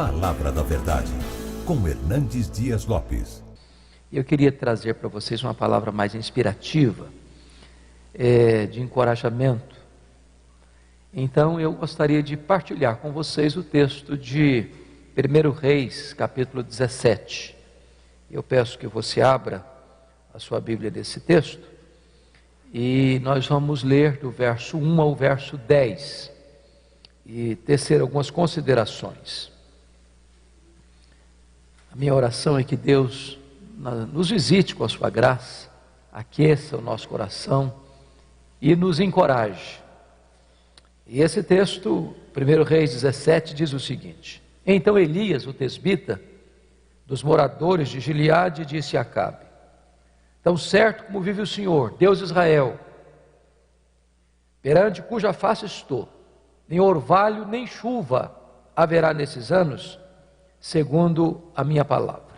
Palavra da Verdade, com Hernandes Dias Lopes. Eu queria trazer para vocês uma palavra mais inspirativa, de encorajamento. Então eu gostaria de partilhar com vocês o texto de 1 Reis, capítulo 17. Eu peço que você abra a sua Bíblia desse texto, e nós vamos ler do verso 1 ao verso 10, e tecer algumas considerações. A minha oração é que Deus nos visite com a sua graça, aqueça o nosso coração e nos encoraje. E esse texto, 1 Reis 17, diz o seguinte: Então Elias, o tesbita, dos moradores de Gileade, disse a Acabe: Tão certo como vive o Senhor, Deus de Israel, perante cuja face estou, nem orvalho nem chuva haverá nesses anos, segundo a minha palavra.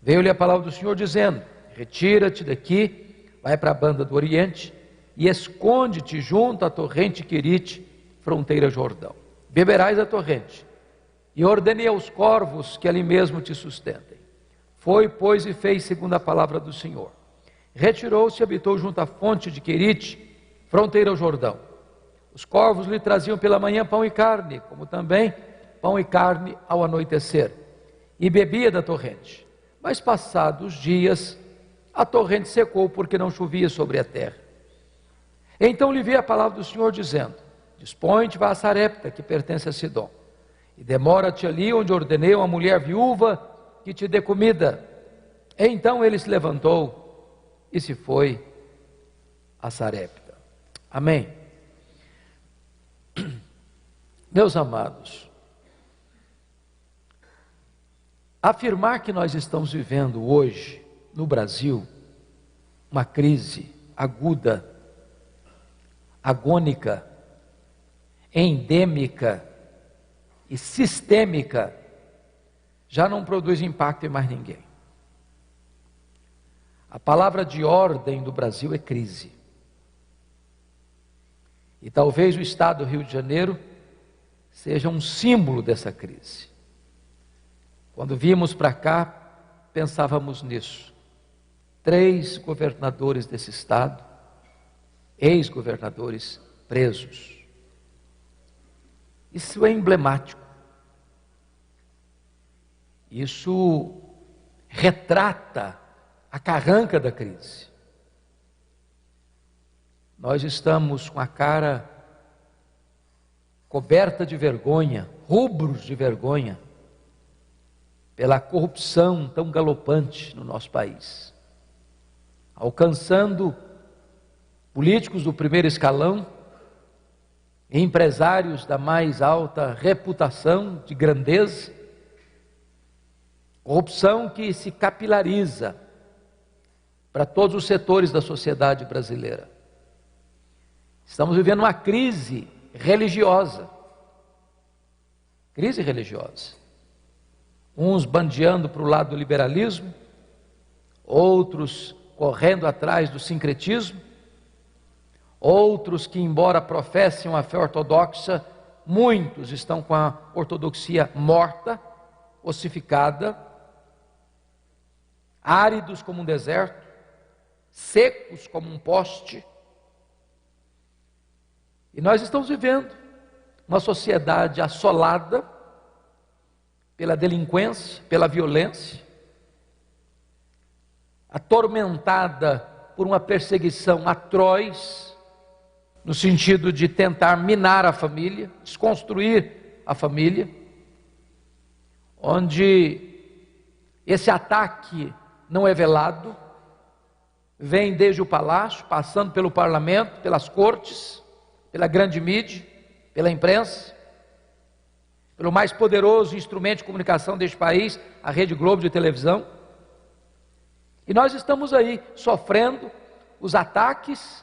Veio-lhe a palavra do Senhor dizendo: Retira-te daqui, vai para a banda do Oriente e esconde-te junto à torrente Querite, fronteira Jordão. Beberás a torrente, e ordenei aos corvos que ali mesmo te sustentem. Foi, pois, e fez segundo a palavra do Senhor. Retirou-se e habitou junto à fonte de Querite, fronteira ao Jordão. Os corvos lhe traziam pela manhã pão e carne, como também pão e carne ao anoitecer, e bebia da torrente. Mas passados dias, a torrente secou, porque não chovia sobre a terra. Então lhe veio a palavra do Senhor, dizendo: Dispõe-te, vá a Sarepta, que pertence a Sidom, e demora-te ali, onde ordenei a uma mulher viúva que te dê comida. Então ele se levantou e se foi a Sarepta. Amém. Meus amados, afirmar que nós estamos vivendo hoje, no Brasil, uma crise aguda, agônica, endêmica e sistêmica, já não produz impacto em mais ninguém. A palavra de ordem do Brasil é crise. E talvez o estado do Rio de Janeiro seja um símbolo dessa crise. Quando vimos para cá, pensávamos nisso. 3 governadores desse estado, ex-governadores presos. Isso é emblemático. Isso retrata a carranca da crise. Nós estamos com a cara coberta de vergonha, rubros de vergonha, pela corrupção tão galopante no nosso país, alcançando políticos do primeiro escalão, empresários da mais alta reputação de grandeza, corrupção que se capilariza para todos os setores da sociedade brasileira. Estamos vivendo uma crise religiosa. Crise religiosa. Uns bandeando para o lado do liberalismo, outros correndo atrás do sincretismo, outros que, embora professem uma fé ortodoxa, muitos estão com a ortodoxia morta, ossificada, áridos como um deserto, secos como um poste. E nós estamos vivendo uma sociedade assolada pela delinquência, pela violência, atormentada por uma perseguição atroz, no sentido de tentar minar a família, desconstruir a família, onde esse ataque não é velado, vem desde o palácio, passando pelo parlamento, pelas cortes, pela grande mídia, pela imprensa, pelo mais poderoso instrumento de comunicação deste país, a Rede Globo de televisão. E nós estamos aí sofrendo os ataques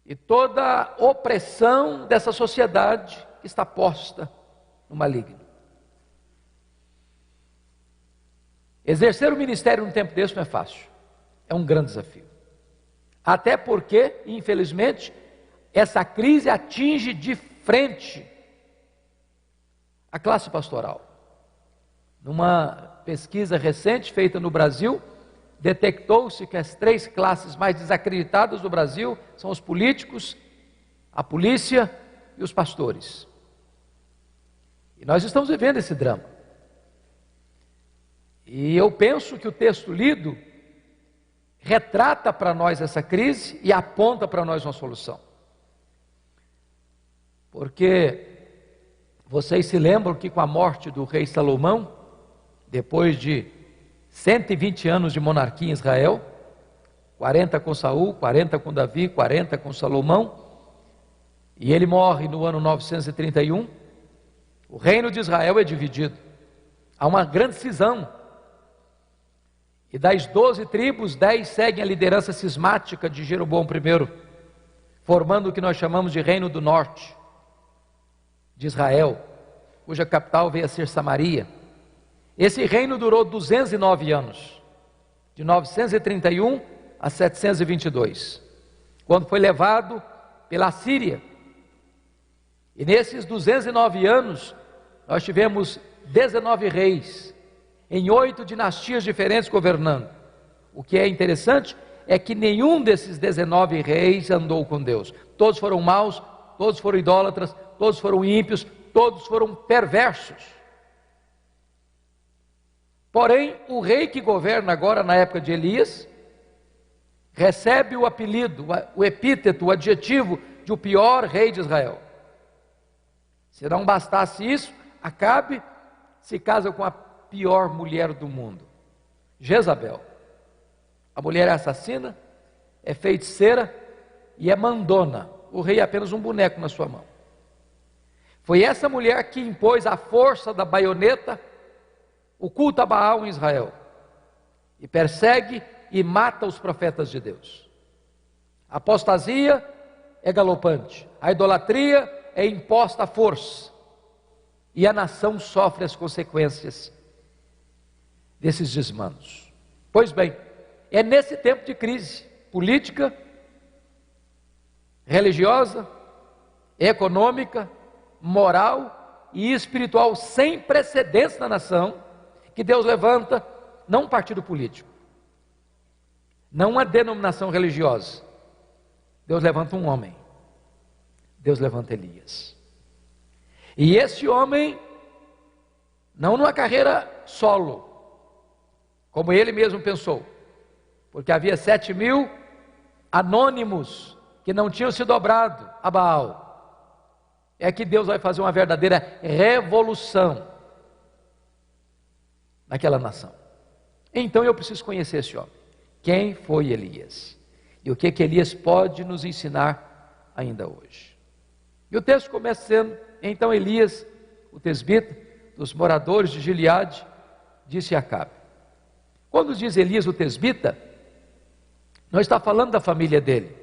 e toda a opressão dessa sociedade que está posta no maligno. Exercer o ministério num tempo desse não é fácil, é um grande desafio. Até porque, infelizmente, essa crise atinge de frente a classe pastoral. Numa pesquisa recente feita no Brasil, detectou-se que as 3 classes mais desacreditadas do Brasil são os políticos, a polícia e os pastores. E nós estamos vivendo esse drama. E eu penso que o texto lido retrata para nós essa crise e aponta para nós uma solução. Porque vocês se lembram que com a morte do rei Salomão, depois de 120 anos de monarquia em Israel, 40 com Saul, 40 com Davi, 40 com Salomão, e ele morre no ano 931, o reino de Israel é dividido. Há uma grande cisão. E das 12 tribos, 10 seguem a liderança cismática de Jeroboão I, formando o que nós chamamos de Reino do Norte de Israel, cuja capital veio a ser Samaria. Esse reino durou 209 anos, de 931 a 722, quando foi levado pela Síria. E nesses 209 anos, nós tivemos 19 reis, em 8 dinastias diferentes governando. O que é interessante é que nenhum desses 19 reis andou com Deus. Todos foram maus, todos foram idólatras, todos foram ímpios, todos foram perversos. Porém, o rei que governa agora na época de Elias, recebe o apelido, o epíteto, o adjetivo de o pior rei de Israel. Se não bastasse isso, Acabe se casa com a pior mulher do mundo, Jezabel. A mulher é assassina, é feiticeira e é mandona. O rei é apenas um boneco na sua mão. Foi essa mulher que impôs a força da baioneta, o culto a Baal em Israel, e persegue e mata os profetas de Deus. A apostasia é galopante, a idolatria é imposta à força, e a nação sofre as consequências desses desmandos. Pois bem, é nesse tempo de crise política, religiosa, econômica, moral e espiritual sem precedentes na nação, que Deus levanta não um partido político, não uma denominação religiosa. Deus levanta um homem. Deus levanta Elias. E esse homem, não numa carreira solo, como ele mesmo pensou, porque havia 7.000 anônimos que não tinham se dobrado a Baal. É que Deus vai fazer uma verdadeira revolução naquela nação. Então eu preciso conhecer esse homem. Quem foi Elias? E o que Elias pode nos ensinar ainda hoje? E o texto começa sendo: então Elias, o tesbita, dos moradores de Gileade, disse a Acabe. Quando diz Elias, o tesbita, não está falando da família dele,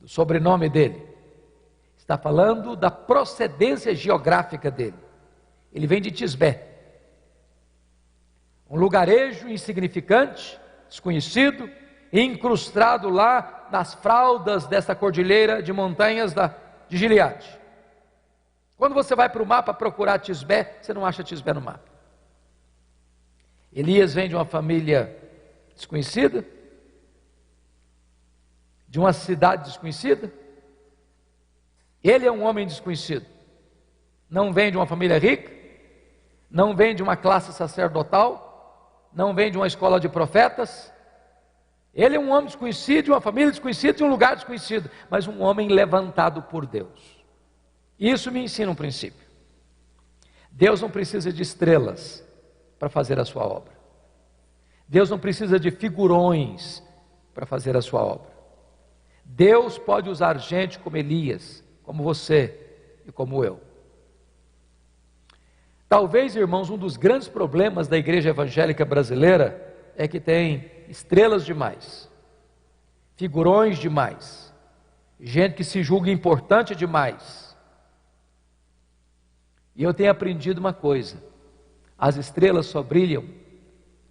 do sobrenome dele. Está falando da procedência geográfica dele. Ele vem de Tisbé, um lugarejo insignificante, desconhecido, incrustado lá nas fraldas dessa cordilheira de montanhas de Gileade. Quando você vai para o mapa procurar Tisbé, você não acha Tisbé no mapa. Elias vem de uma família desconhecida, de uma cidade desconhecida. Ele é um homem desconhecido. Não vem de uma família rica, não vem de uma classe sacerdotal, não vem de uma escola de profetas. Ele é um homem desconhecido, de uma família desconhecida, de um lugar desconhecido, mas um homem levantado por Deus. Isso me ensina um princípio. Deus não precisa de estrelas para fazer a sua obra. Deus não precisa de figurões para fazer a sua obra. Deus pode usar gente como Elias, como você e como eu. Talvez, irmãos, um dos grandes problemas da igreja evangélica brasileira é que tem estrelas demais, figurões demais, gente que se julga importante demais. E eu tenho aprendido uma coisa: as estrelas só brilham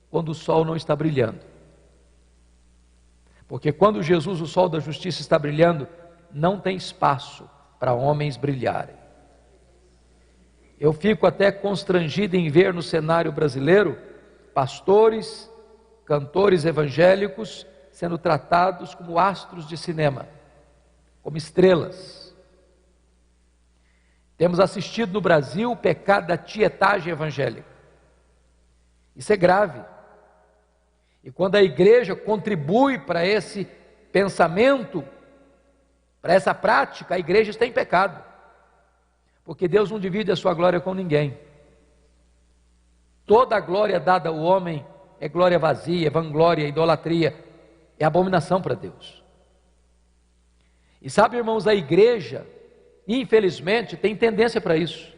quando o sol não está brilhando. Porque quando Jesus, o sol da justiça, está brilhando, não tem espaço para homens brilharem. Eu fico até constrangido em ver no cenário brasileiro pastores, cantores evangélicos sendo tratados como astros de cinema, como estrelas. Temos assistido no Brasil o pecado da tietagem evangélica. Isso é grave. E quando a igreja contribui para esse pensamento, para essa prática, a igreja está em pecado. Porque Deus não divide a sua glória com ninguém. Toda a glória dada ao homem é glória vazia, é vanglória, é idolatria, é abominação para Deus. E sabe, irmãos, a igreja, infelizmente, tem tendência para isso.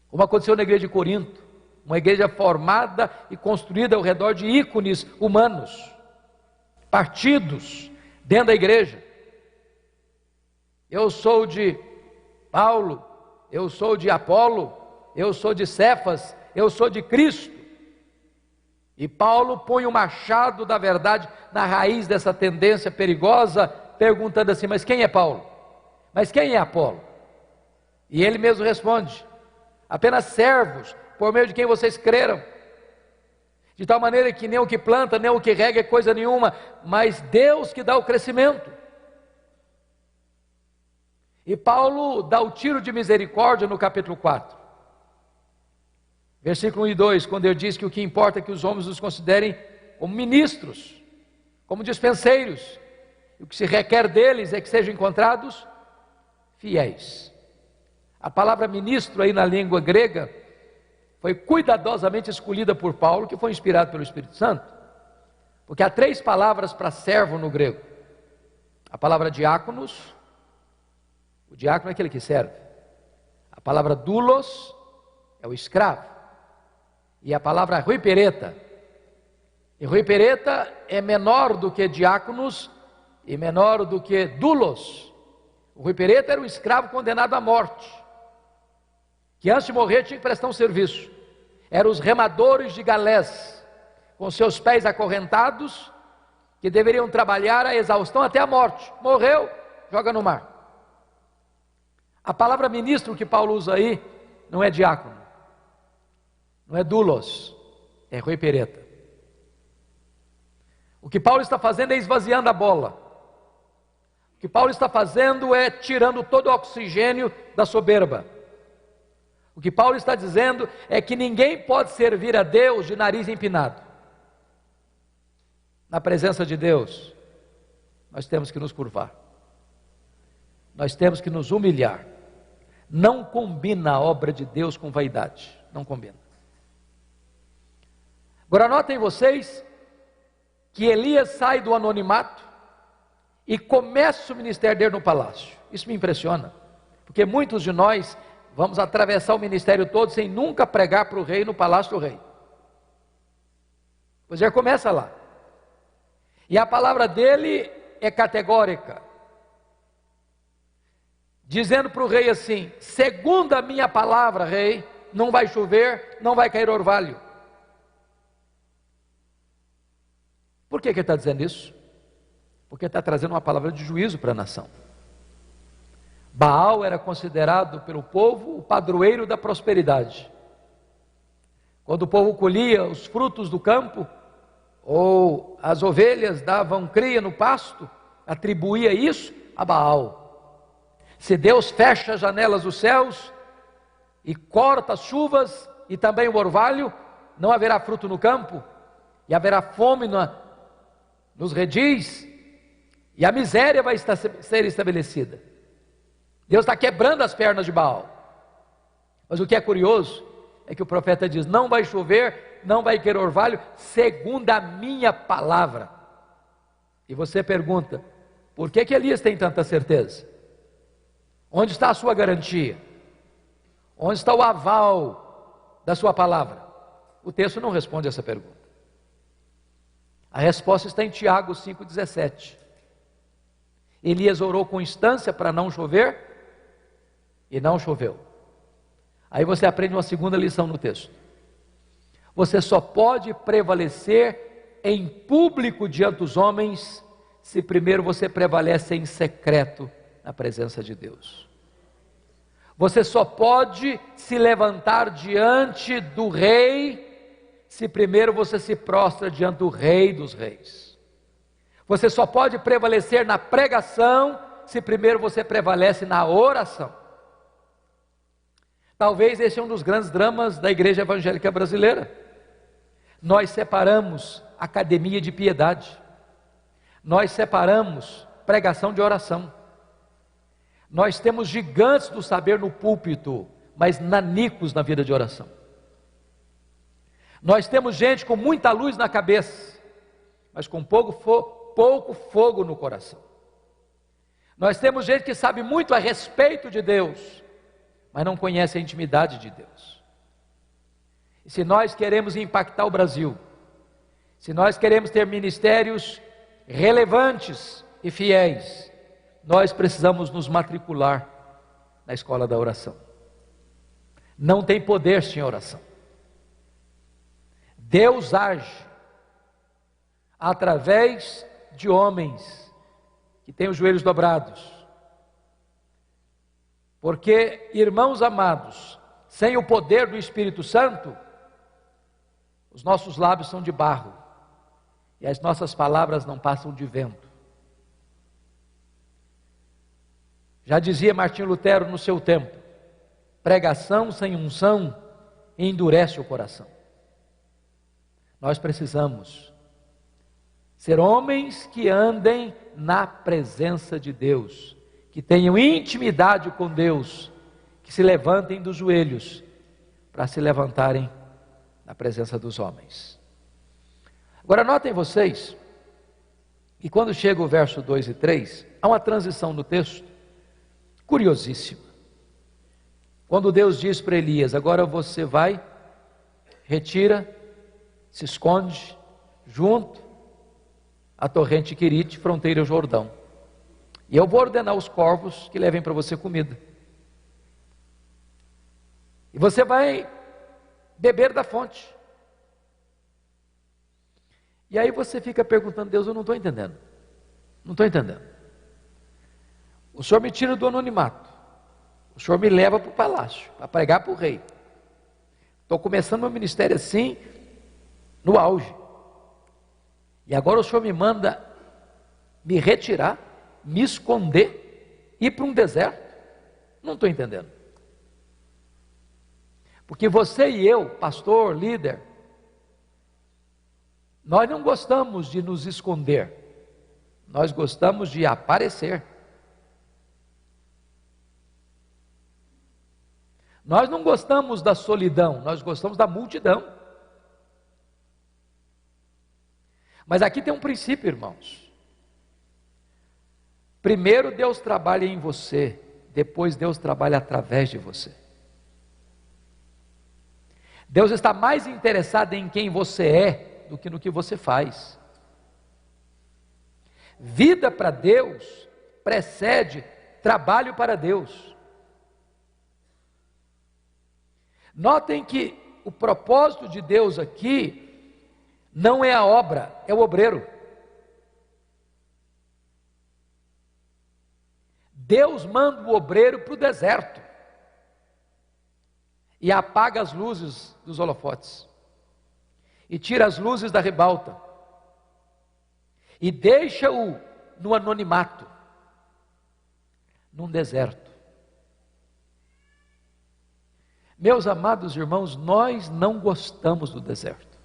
Como aconteceu na igreja de Corinto, uma igreja formada e construída ao redor de ícones humanos, partidos dentro da igreja. Eu sou de Paulo, eu sou de Apolo, eu sou de Cefas, eu sou de Cristo. E Paulo põe o machado da verdade na raiz dessa tendência perigosa, perguntando assim: mas quem é Paulo? Mas quem é Apolo? E ele mesmo responde: apenas servos, por meio de quem vocês creram, de tal maneira que nem o que planta, nem o que rega é coisa nenhuma, mas Deus que dá o crescimento. E Paulo dá o tiro de misericórdia no capítulo 4, versículo 1 e 2, quando ele diz que o que importa é que os homens os considerem como ministros, como dispenseiros, e o que se requer deles é que sejam encontrados fiéis. A palavra ministro aí na língua grega foi cuidadosamente escolhida por Paulo, que foi inspirado pelo Espírito Santo, porque há 3 palavras para servo no grego: a palavra diáconos, o diácono é aquele que serve; a palavra doulos é o escravo; e a palavra huipereta. E huipereta é menor do que diáconos e menor do que doulos. O huipereta era um escravo condenado à morte, que antes de morrer tinha que prestar um serviço. Eram os remadores de galés, com seus pés acorrentados, que deveriam trabalhar a exaustão até a morte. Morreu, joga no mar. A palavra ministro que Paulo usa aí não é diácono, não é doulos, é huipereta. O que Paulo está fazendo é esvaziando a bola. O que Paulo está fazendo é tirando todo o oxigênio da soberba. O que Paulo está dizendo é que ninguém pode servir a Deus de nariz empinado. Na presença de Deus, nós temos que nos curvar, nós temos que nos humilhar. Não combina a obra de Deus com vaidade, não combina. Agora notem vocês que Elias sai do anonimato e começa o ministério dele no palácio. Isso me impressiona, porque muitos de nós vamos atravessar o ministério todo sem nunca pregar para o rei no palácio do rei. Pois já começa lá. E a palavra dele é categórica, dizendo para o rei assim: segundo a minha palavra, rei, não vai chover, não vai cair orvalho. Por que ele está dizendo isso? Porque está trazendo uma palavra de juízo para a nação. Baal era considerado pelo povo o padroeiro da prosperidade. Quando o povo colhia os frutos do campo, ou as ovelhas davam cria no pasto, atribuía isso a Baal. Se Deus fecha as janelas dos céus e corta as chuvas e também o orvalho, não haverá fruto no campo, e haverá fome nos redis, e a miséria vai ser estabelecida. Deus está quebrando as pernas de Baal. Mas o que é curioso é que o profeta diz: não vai chover, não vai cair orvalho, segundo a minha palavra. E você pergunta: por que Elias tem tanta certeza? Onde está a sua garantia? Onde está o aval da sua palavra? O texto não responde essa pergunta. A resposta está em Tiago 5,17. Elias orou com instância para não chover, e não choveu. Aí você aprende uma segunda lição no texto. Você só pode prevalecer em público diante dos homens, se primeiro você prevalece em secreto na presença de Deus. Você só pode se levantar diante do rei se primeiro você se prostra diante do Rei dos Reis. Você só pode prevalecer na pregação se primeiro você prevalece na oração. Talvez esse é um dos grandes dramas da igreja evangélica brasileira. Nós separamos academia de piedade. Nós separamos pregação de oração. Nós temos gigantes do saber no púlpito, mas nanicos na vida de oração. Nós temos gente com muita luz na cabeça, mas com pouco fogo no coração. Nós temos gente que sabe muito a respeito de Deus, mas não conhece a intimidade de Deus. E se nós queremos impactar o Brasil, se nós queremos ter ministérios relevantes e fiéis, nós precisamos nos matricular na escola da oração. Não tem poder sem oração. Deus age através de homens que têm os joelhos dobrados. Porque, irmãos amados, sem o poder do Espírito Santo, os nossos lábios são de barro e as nossas palavras não passam de vento. Já dizia Martinho Lutero no seu tempo: pregação sem unção endurece o coração. Nós precisamos ser homens que andem na presença de Deus, que tenham intimidade com Deus, que se levantem dos joelhos para se levantarem na presença dos homens. Agora notem vocês que quando chega o verso 2 e 3, há uma transição no texto curiosíssima. Quando Deus diz para Elias: agora você vai, retira, se esconde junto à torrente Querite, fronteira ao Jordão, e eu vou ordenar os corvos que levem para você comida, e você vai beber da fonte. E aí você fica perguntando: Deus, eu não estou entendendo, o Senhor me tira do anonimato, o Senhor me leva para o palácio, para pregar para o rei, estou começando meu ministério assim, no auge, e agora o Senhor me manda me retirar, me esconder, ir para um deserto? Não estou entendendo. Porque você e eu, pastor, líder, nós não gostamos de nos esconder, nós gostamos de aparecer. Nós não gostamos da solidão, nós gostamos da multidão. Mas aqui tem um princípio, irmãos. Primeiro Deus trabalha em você, depois Deus trabalha através de você. Deus está mais interessado em quem você é do que no que você faz. Vida para Deus precede trabalho para Deus. Notem que o propósito de Deus aqui não é a obra, é o obreiro. Deus manda o obreiro para o deserto e apaga as luzes dos holofotes e tira as luzes da ribalta e deixa-o no anonimato, num deserto. Meus amados irmãos, nós não gostamos do deserto.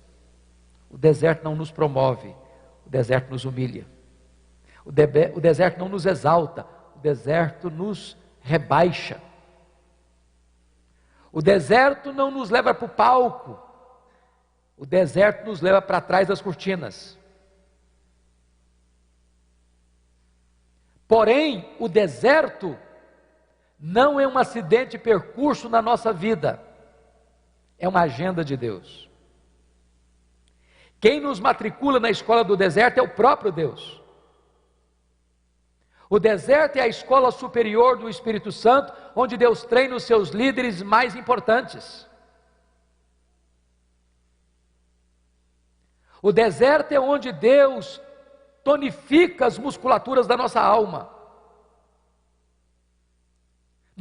O deserto não nos promove, o deserto nos humilha, o deserto não nos exalta, o deserto nos rebaixa. O deserto não nos leva para o palco, o deserto nos leva para trás das cortinas. Porém, o deserto não é um acidente de percurso na nossa vida, é uma agenda de Deus. Quem nos matricula na escola do deserto é o próprio Deus. O deserto é a escola superior do Espírito Santo, onde Deus treina os seus líderes mais importantes. O deserto é onde Deus tonifica as musculaturas da nossa alma.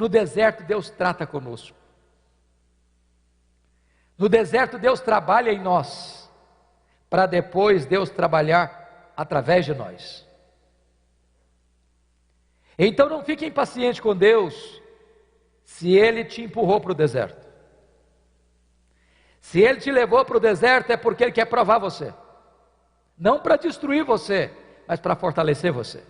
No deserto Deus trata conosco. No deserto Deus trabalha em nós, para depois Deus trabalhar através de nós. Então não fique impaciente com Deus, se Ele te empurrou para o deserto. Se Ele te levou para o deserto, é porque Ele quer provar você. Não para destruir você, mas para fortalecer você.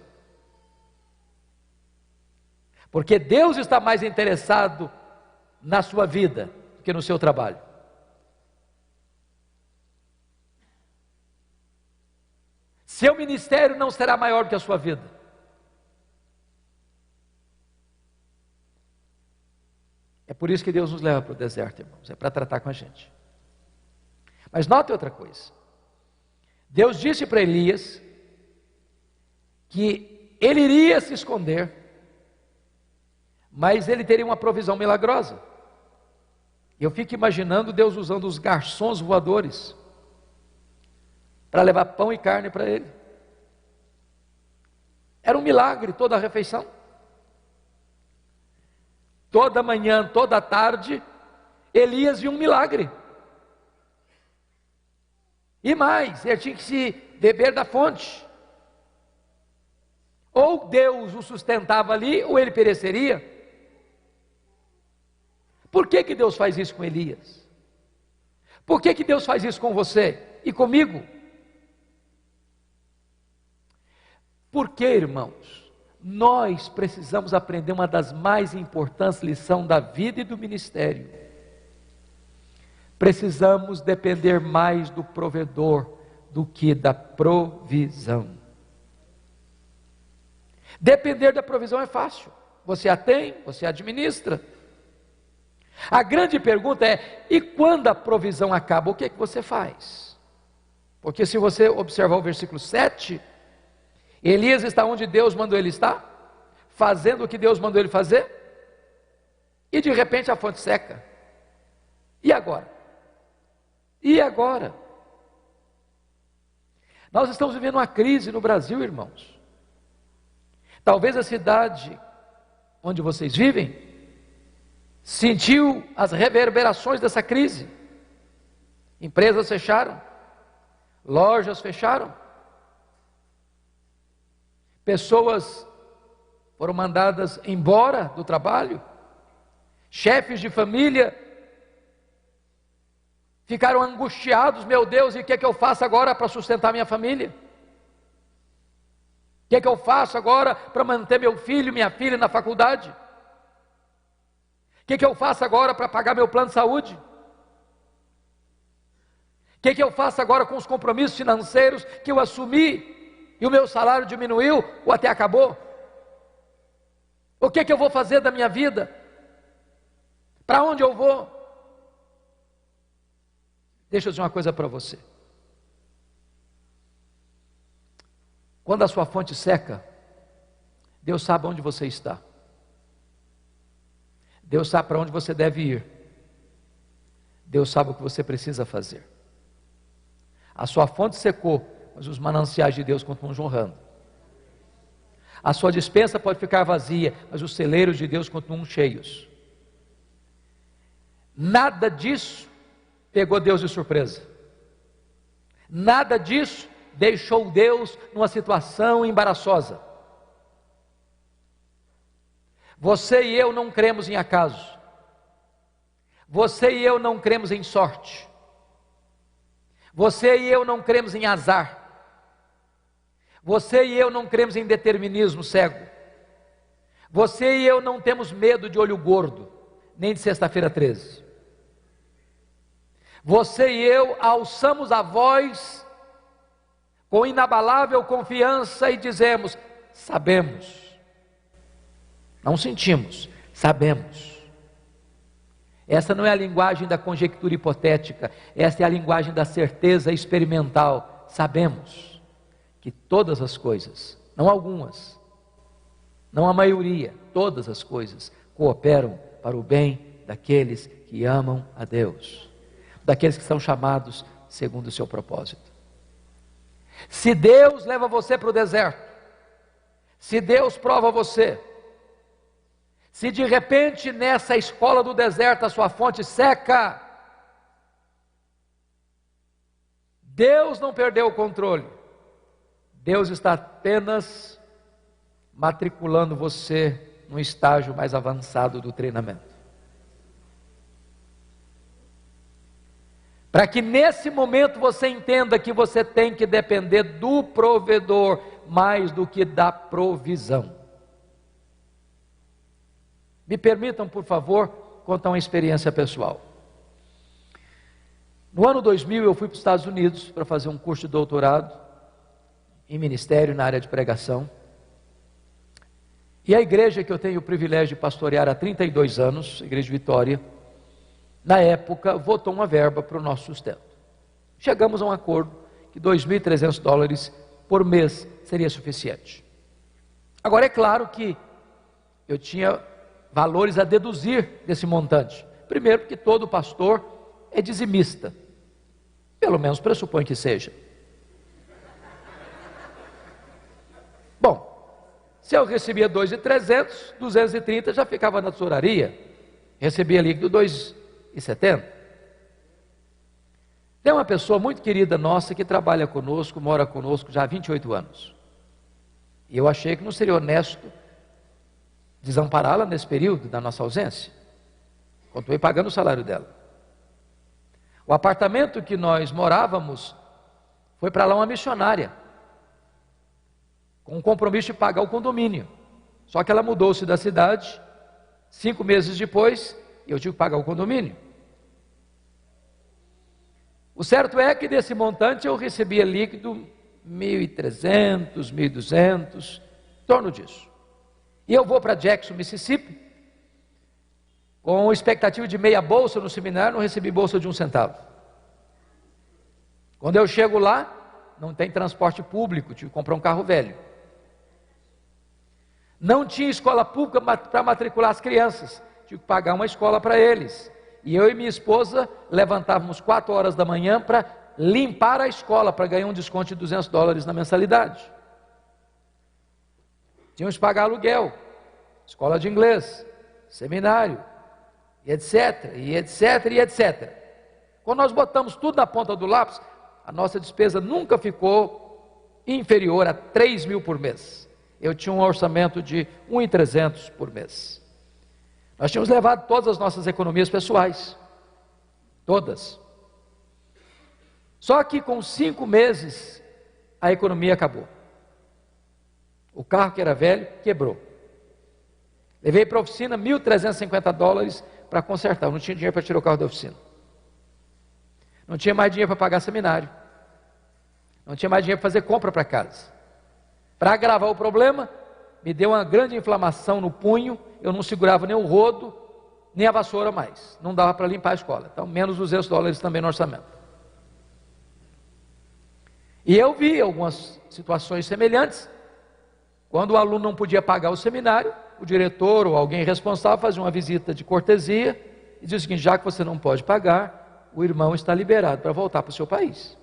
Porque Deus está mais interessado na sua vida do que no seu trabalho. Seu ministério não será maior do que a sua vida. É por isso que Deus nos leva para o deserto, irmãos. É para tratar com a gente. Mas note outra coisa. Deus disse para Elias que ele iria se esconder, mas ele teria uma provisão milagrosa. Eu fico imaginando Deus usando os garçons voadores para levar pão e carne para ele. Era um milagre toda a refeição. Toda manhã, toda tarde, Elias viu um milagre. E mais, ele tinha que se beber da fonte. Ou Deus o sustentava ali, ou ele pereceria. Por que Deus faz isso com Elias? Por que Deus faz isso com você e comigo? Porque, irmãos, nós precisamos aprender uma das mais importantes lições da vida e do ministério. Precisamos depender mais do provedor do que da provisão. Depender da provisão é fácil. Você a tem, você a administra. A grande pergunta é: e quando a provisão acaba, o que é que você faz? Porque se você observar o versículo 7, Elias está onde Deus mandou ele estar, fazendo o que Deus mandou ele fazer, e de repente a fonte seca. E agora? E agora? Nós estamos vivendo uma crise no Brasil, irmãos. Talvez a cidade onde vocês vivem sentiu as reverberações dessa crise. Empresas fecharam, lojas fecharam, pessoas foram mandadas embora do trabalho, chefes de família ficaram angustiados. Meu Deus, e o que é que eu faço agora para sustentar minha família? O que é que eu faço agora para manter meu filho, minha filha na faculdade? O que é que eu faço agora para pagar meu plano de saúde? O que é que eu faço agora com os compromissos financeiros que eu assumi e o meu salário diminuiu ou até acabou? O que é que eu vou fazer da minha vida? Para onde eu vou? Deixa eu dizer uma coisa para você. Quando a sua fonte seca, Deus sabe onde você está. Deus sabe para onde você deve ir. Deus sabe o que você precisa fazer. A sua fonte secou, mas os mananciais de Deus continuam jorrando. A sua despensa pode ficar vazia, mas os celeiros de Deus continuam cheios. Nada disso pegou Deus de surpresa. Nada disso deixou Deus numa situação embaraçosa. Você e eu não cremos em acaso. Você e eu não cremos em sorte. Você e eu não cremos em azar. Você e eu não cremos em determinismo cego. Você e eu não temos medo de olho gordo, nem de sexta-feira 13. Você e eu alçamos a voz com inabalável confiança e dizemos: sabemos. Não sentimos, sabemos. Essa não é a linguagem da conjectura hipotética, essa é a linguagem da certeza experimental. Sabemos que todas as coisas, não algumas, não a maioria, todas as coisas cooperam para o bem daqueles que amam a Deus, daqueles que são chamados segundo o seu propósito. Se Deus leva você para o deserto, se Deus prova você, Se de repente nessa escola do deserto a sua fonte seca, Deus não perdeu o controle. Deus está apenas matriculando você num estágio mais avançado do treinamento. Para que nesse momento você entenda que você tem que depender do provedor mais do que da provisão. Me permitam, por favor, contar uma experiência pessoal. No ano 2000 eu fui para os Estados Unidos para fazer um curso de doutorado em ministério na área de pregação. E a igreja que eu tenho o privilégio de pastorear há 32 anos, a Igreja de Vitória, na época votou uma verba para o nosso sustento. Chegamos a um acordo que $2.300 por mês seria suficiente. Agora é claro que eu tinha valores a deduzir desse montante. Primeiro, porque todo pastor é dizimista, pelo menos pressupõe que seja. Bom, se eu recebia 2.300, 230 já ficava na tesouraria, recebia líquido 2,70. Tem uma pessoa muito querida nossa que trabalha conosco, mora conosco já há 28 anos. E eu achei que não seria honesto desampará-la nesse período da nossa ausência. Continuei pagando o salário dela. O apartamento que nós morávamos foi para lá uma missionária, com o compromisso de pagar o condomínio. Só que ela mudou-se da cidade, 5 meses depois, eu tive que pagar o condomínio. O certo é que desse montante eu recebia líquido 1.300, 1.200, em torno disso. E eu vou para Jackson, Mississippi, com expectativa de meia bolsa no seminário, não recebi bolsa de 1 centavo. Quando eu chego lá, não tem transporte público, tive que comprar um carro velho. Não tinha escola pública para matricular as crianças, tive que pagar uma escola para eles. E eu e minha esposa levantávamos 4 horas da manhã para limpar a escola, para ganhar um desconto de $200 na mensalidade. Tínhamos que pagar aluguel, escola de inglês, seminário, e etc, e etc, e etc. Quando nós botamos tudo na ponta do lápis, a nossa despesa nunca ficou inferior a 3.000 por mês. Eu tinha um orçamento de 1.300 por mês. Nós tínhamos levado todas as nossas economias pessoais, todas. Só que com 5 meses, a economia acabou. O carro que era velho, quebrou. Levei para a oficina $1.350 para consertar, eu não tinha dinheiro para tirar o carro da oficina. Não tinha mais dinheiro para pagar seminário. Não tinha mais dinheiro para fazer compra para casa. Para agravar o problema, me deu uma grande inflamação no punho, eu não segurava nem o rodo, nem a vassoura mais. Não dava para limpar a escola. Então, menos $200 também no orçamento. E eu vi algumas situações semelhantes. Quando o aluno não podia pagar o seminário, o diretor ou alguém responsável fazia uma visita de cortesia e dizia o seguinte: já que você não pode pagar, o irmão está liberado para voltar para o seu país.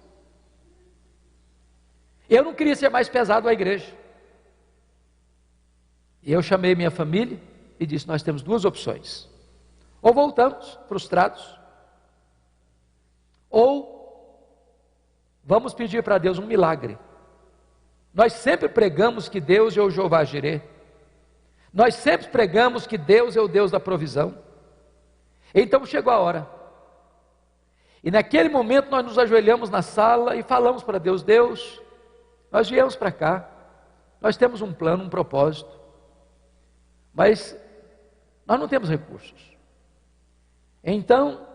Eu não queria ser mais pesado à igreja. E eu chamei minha família e disse: nós temos 2 opções. Ou voltamos frustrados, ou vamos pedir para Deus um milagre. Nós sempre pregamos que Deus é o Jeová Jireh. Nós sempre pregamos que Deus é o Deus da provisão. Então chegou a hora. E naquele momento nós nos ajoelhamos na sala e falamos para Deus: Deus, nós viemos para cá, nós temos um plano, um propósito, mas nós não temos recursos. Então,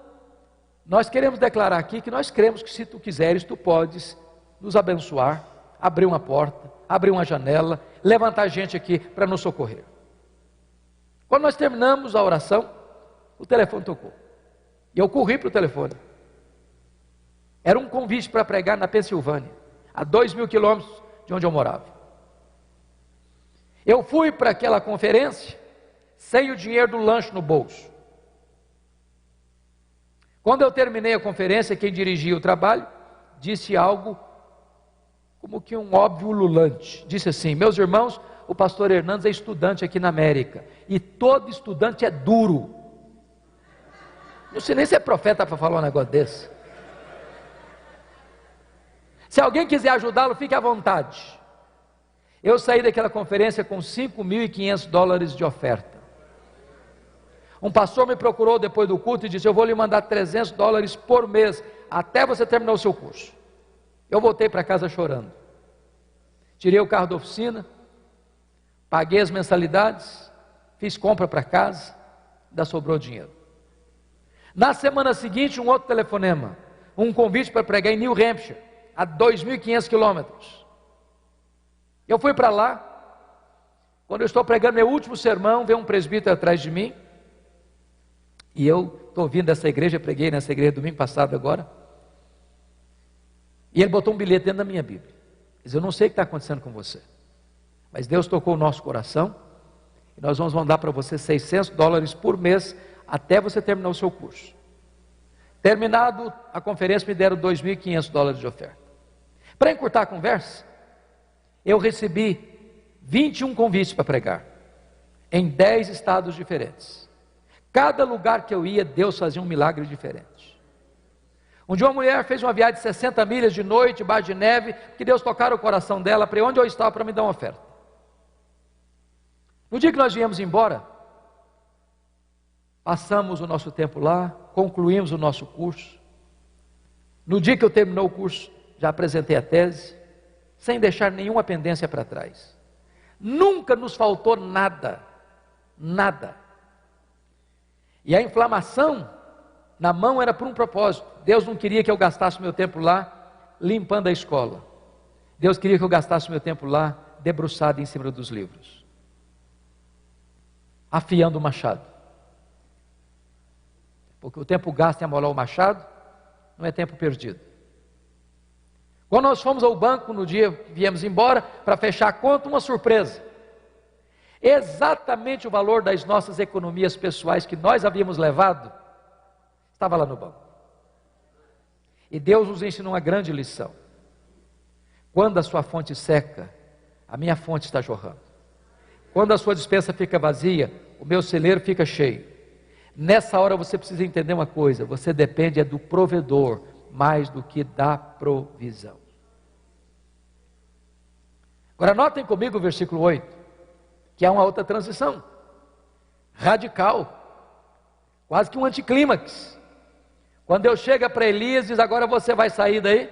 nós queremos declarar aqui que nós cremos que se tu quiseres, tu podes nos abençoar, abrir uma porta, abrir uma janela, levantar gente aqui para nos socorrer. Quando nós terminamos a oração, o telefone tocou. E eu corri para o telefone. Era um convite para pregar na Pensilvânia, a 2.000 quilômetros de onde eu morava. Eu fui para aquela conferência sem o dinheiro do lanche no bolso. Quando eu terminei a conferência, quem dirigia o trabalho disse algo como que um óbvio ululante. Disse assim: meus irmãos, o pastor Hernandes é estudante aqui na América, e todo estudante é duro. Não sei nem se é profeta para falar um negócio desse. Se alguém quiser ajudá-lo, fique à vontade. Eu saí daquela conferência com $5.500 de oferta. Um pastor me procurou depois do culto e disse: eu vou lhe mandar $300 por mês, até você terminar o seu curso. Eu voltei para casa chorando. Tirei o carro da oficina, paguei as mensalidades, fiz compra para casa, ainda sobrou dinheiro. Na semana seguinte, um outro telefonema, um convite para pregar em New Hampshire, a 2.500 quilômetros. Eu fui para lá. Quando eu estou pregando meu último sermão, vem um presbítero atrás de mim, e eu estou vindo dessa igreja, preguei nessa igreja domingo passado agora, e ele botou um bilhete dentro da minha Bíblia. Ele disse: eu não sei o que está acontecendo com você, mas Deus tocou o nosso coração, e nós vamos mandar para você $600 por mês, até você terminar o seu curso. Terminado a conferência, me deram $2.500 de oferta. Para encurtar a conversa, eu recebi 21 convites para pregar, em 10 estados diferentes. Cada lugar que eu ia, Deus fazia um milagre diferente. Um dia uma mulher fez uma viagem de 60 milhas de noite, debaixo de neve, que Deus tocara o coração dela, para onde eu estava, para me dar uma oferta. No dia que nós viemos embora, passamos o nosso tempo lá, concluímos o nosso curso. No dia que eu terminou o curso, já apresentei a tese, sem deixar nenhuma pendência para trás. Nunca nos faltou nada, nada. E a inflamação na mão era por um propósito. Deus não queria que eu gastasse meu tempo lá limpando a escola. Deus queria que eu gastasse meu tempo lá debruçado em cima dos livros, afiando o machado. Porque o tempo gasto em amolar o machado não é tempo perdido. Quando nós fomos ao banco no dia que viemos embora para fechar a conta, uma surpresa. Exatamente o valor das nossas economias pessoais que nós havíamos levado estava lá no banco. E Deus nos ensinou uma grande lição. Quando a sua fonte seca, a minha fonte está jorrando. Quando a sua despensa fica vazia, o meu celeiro fica cheio. Nessa hora você precisa entender uma coisa: você depende do provedor mais do que da provisão. Agora notem comigo o versículo 8, que é uma outra transição radical, quase que um anticlímax. Quando Deus chega para Elias e diz: agora você vai sair daí,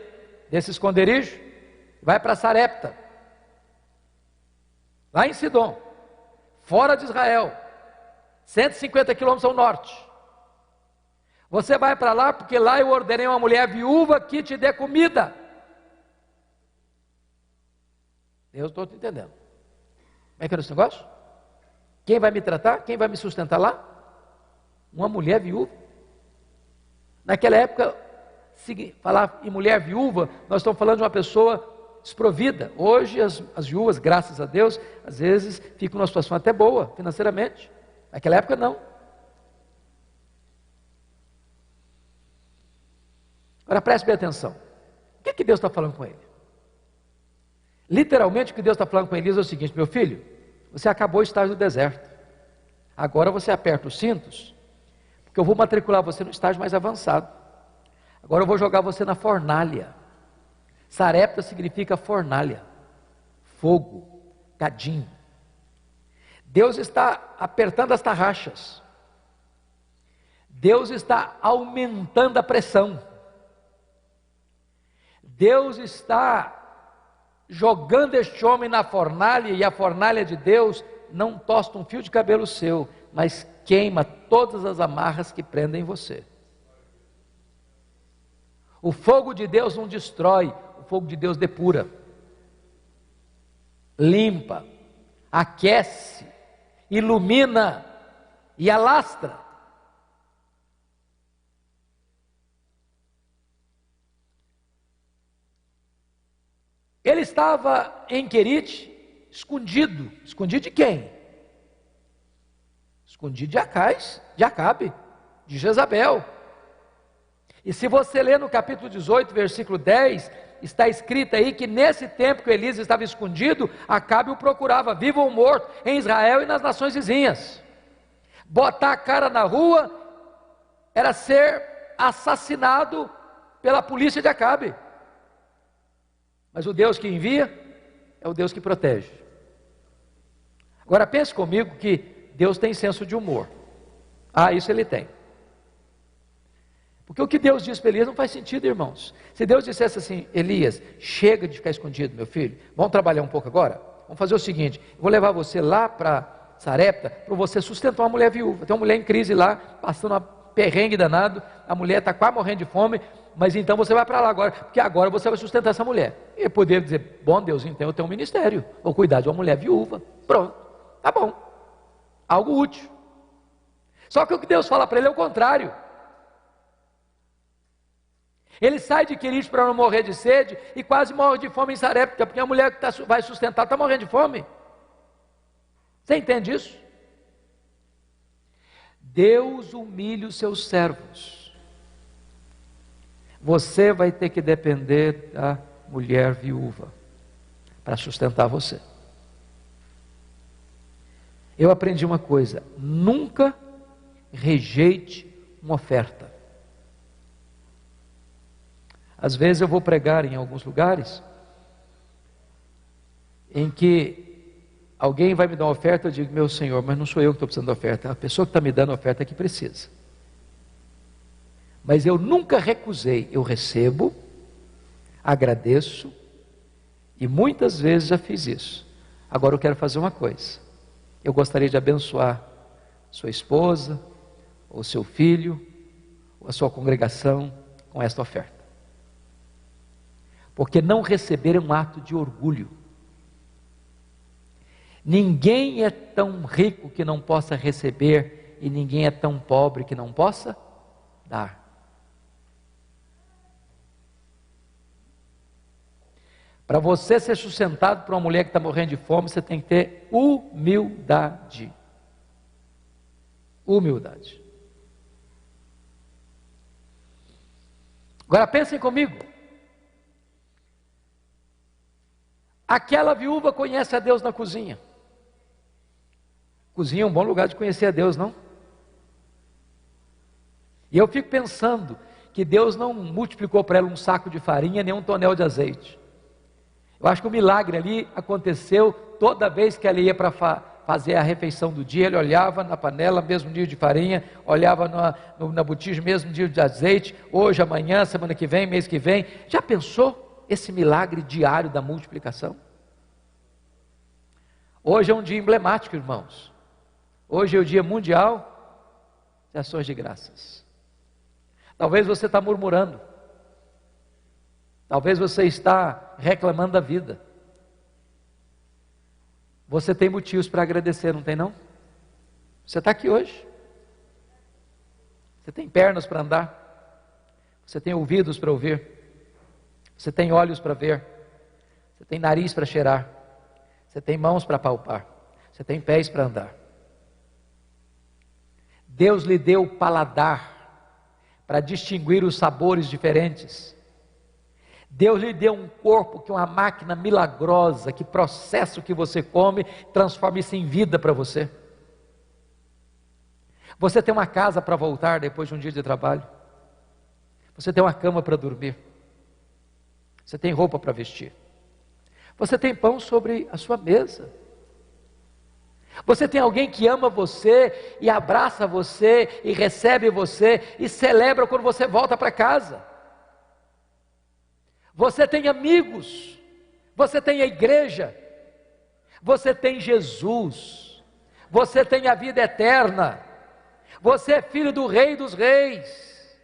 desse esconderijo, vai para Sarepta, lá em Sidom, fora de Israel, 150 quilômetros ao norte. Você vai para lá porque lá eu ordenei uma mulher viúva que te dê comida. Eu estou te entendendo. Como é que é esse negócio? Quem vai me tratar? Quem vai me sustentar lá? Uma mulher viúva. Naquela época, se falar em mulher viúva, nós estamos falando de uma pessoa desprovida. Hoje as viúvas, graças a Deus, às vezes ficam numa situação até boa financeiramente. Naquela época não. Agora preste bem atenção. O que Deus está falando com ele? Literalmente o que Deus está falando com Elias é o seguinte: meu filho, você acabou o estágio do deserto. Agora você aperta os cintos, porque eu vou matricular você no estágio mais avançado. Agora eu vou jogar você na fornalha. Sarepta significa fornalha, fogo, cadinho. Deus está apertando as tarraxas. Deus está aumentando a pressão. Deus está jogando este homem na fornalha, e a fornalha de Deus não tosta um fio de cabelo seu, mas queima todas as amarras que prendem você. O fogo de Deus não destrói, o fogo de Deus depura, limpa, aquece, ilumina e alastra. Ele estava em Querite, escondido. Escondido de quem? Escondido de Acabe, de Jezabel. E se você ler no capítulo 18, versículo 10, está escrito aí que nesse tempo que Elias estava escondido, Acabe o procurava, vivo ou morto, em Israel e nas nações vizinhas. Botar a cara na rua era ser assassinado pela polícia de Acabe. Mas o Deus que envia é o Deus que protege. Agora pense comigo que Deus tem senso de humor. Isso ele tem. Porque o que Deus diz para Elias não faz sentido, irmãos. Se Deus dissesse assim: Elias, chega de ficar escondido, meu filho, vamos trabalhar um pouco agora? Vamos fazer o seguinte, eu vou levar você lá para Sarepta, para você sustentar uma mulher viúva. Tem uma mulher em crise lá, passando uma perrengue danado, a mulher está quase morrendo de fome, mas então você vai para lá agora, porque agora você vai sustentar essa mulher. E eu poderia dizer: bom Deus, então eu tenho um ministério, vou cuidar de uma mulher viúva, pronto, tá bom, algo útil. Só que o que Deus fala para ele é o contrário. Ele sai de Querite para não morrer de sede e quase morre de fome em Sarepta, porque a mulher que vai sustentar está morrendo de fome. Você entende isso? Deus humilha os seus servos. Você vai ter que depender da mulher viúva para sustentar você. Eu aprendi uma coisa: nunca rejeite uma oferta. Às vezes eu vou pregar em alguns lugares em que alguém vai me dar uma oferta, eu digo: meu Senhor, mas não sou eu que estou precisando da oferta, é a pessoa que está me dando a oferta que precisa. Mas eu nunca recusei, eu recebo, agradeço, e muitas vezes já fiz isso. Agora eu quero fazer uma coisa: eu gostaria de abençoar sua esposa, ou seu filho, ou a sua congregação com esta oferta. Porque não receber é um ato de orgulho. Ninguém é tão rico que não possa receber, e ninguém é tão pobre que não possa dar. Para você ser sustentado por uma mulher que está morrendo de fome, você tem que ter humildade. Humildade. Agora pensem comigo. Aquela viúva conhece a Deus na cozinha. Cozinha é um bom lugar de conhecer a Deus, não? E eu fico pensando que Deus não multiplicou para ela um saco de farinha, nem um tonel de azeite. Eu acho que o milagre ali aconteceu toda vez que ela ia para fazer a refeição do dia. Ele olhava na panela, mesmo dia de farinha, olhava na botija, mesmo dia de azeite, hoje, amanhã, semana que vem, mês que vem. Já pensou esse milagre diário da multiplicação? Hoje é um dia emblemático, irmãos. Hoje é o dia mundial de ações de graças. Talvez você está murmurando, talvez você está reclamando da vida. Você tem motivos para agradecer, não tem não? Você está aqui hoje, você tem pernas para andar, você tem ouvidos para ouvir, você tem olhos para ver, você tem nariz para cheirar, você tem mãos para palpar, você tem pés para andar. Deus lhe deu paladar para distinguir os sabores diferentes. Deus lhe deu um corpo que é uma máquina milagrosa, que processa o que você come, transforma isso em vida para você. Você tem uma casa para voltar depois de um dia de trabalho. Você tem uma cama para dormir. Você tem roupa para vestir. Você tem pão sobre a sua mesa. Você tem alguém que ama você e abraça você e recebe você e celebra quando você volta para casa. Você tem amigos, você tem a igreja, você tem Jesus, você tem a vida eterna, você é filho do Rei dos Reis,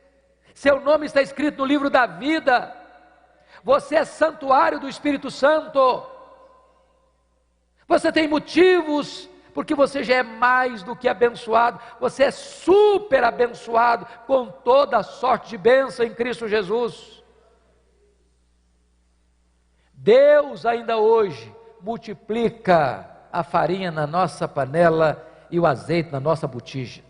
seu nome está escrito no livro da vida, você é santuário do Espírito Santo, você tem motivos, porque você já é mais do que abençoado, você é super abençoado com toda a sorte de bênção em Cristo Jesus. Deus ainda hoje multiplica a farinha na nossa panela e o azeite na nossa botija.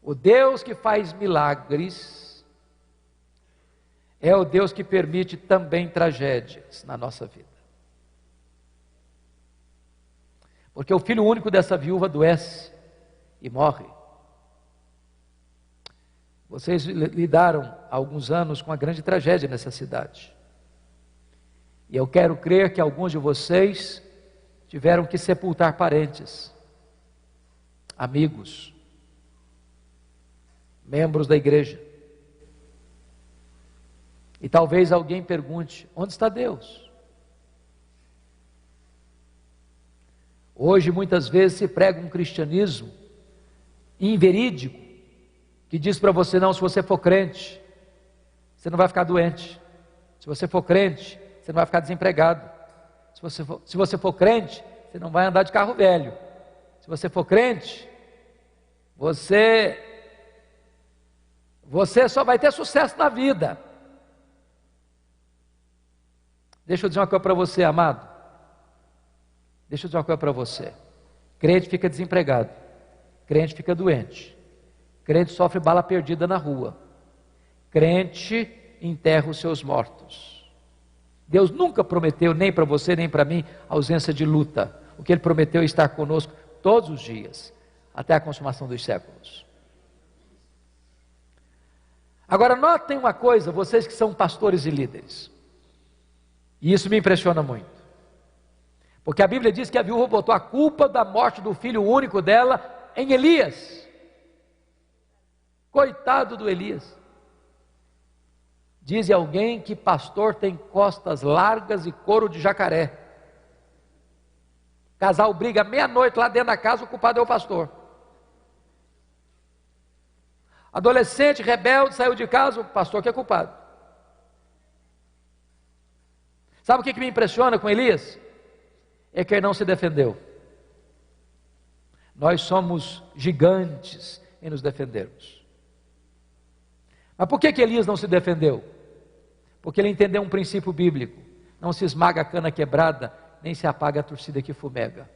O Deus que faz milagres é o Deus que permite também tragédias na nossa vida. Porque o filho único dessa viúva adoece e morre. Vocês lidaram há alguns anos com uma grande tragédia nessa cidade. E eu quero crer que alguns de vocês tiveram que sepultar parentes, amigos, membros da igreja. E talvez alguém pergunte: onde está Deus? Hoje muitas vezes se prega um cristianismo inverídico, que diz para você: não, se você for crente, você não vai ficar doente. Se você for crente, você não vai ficar desempregado. Se você for crente, você não vai andar de carro velho. Se você for crente, você só vai ter sucesso na vida. Deixa eu dizer uma coisa para você, amado. Deixa eu dizer uma coisa para você. Crente fica desempregado. Crente fica doente. Crente sofre bala perdida na rua. Crente enterra os seus mortos. Deus nunca prometeu, nem para você, nem para mim, ausência de luta. O que Ele prometeu é estar conosco todos os dias, até a consumação dos séculos. Agora notem uma coisa, vocês que são pastores e líderes. E isso me impressiona muito. Porque a Bíblia diz que a viúva botou a culpa da morte do filho único dela em Elias. Coitado do Elias. Diz alguém que pastor tem costas largas e couro de jacaré. Casal briga meia-noite lá dentro da casa, o culpado é o pastor. Adolescente rebelde saiu de casa, o pastor que é culpado. Sabe o que me impressiona com Elias? É que ele não se defendeu. Nós somos gigantes em nos defendermos. Mas por que Elias não se defendeu? Porque ele entendeu um princípio bíblico: não se esmaga a cana quebrada, nem se apaga a torcida que fumega.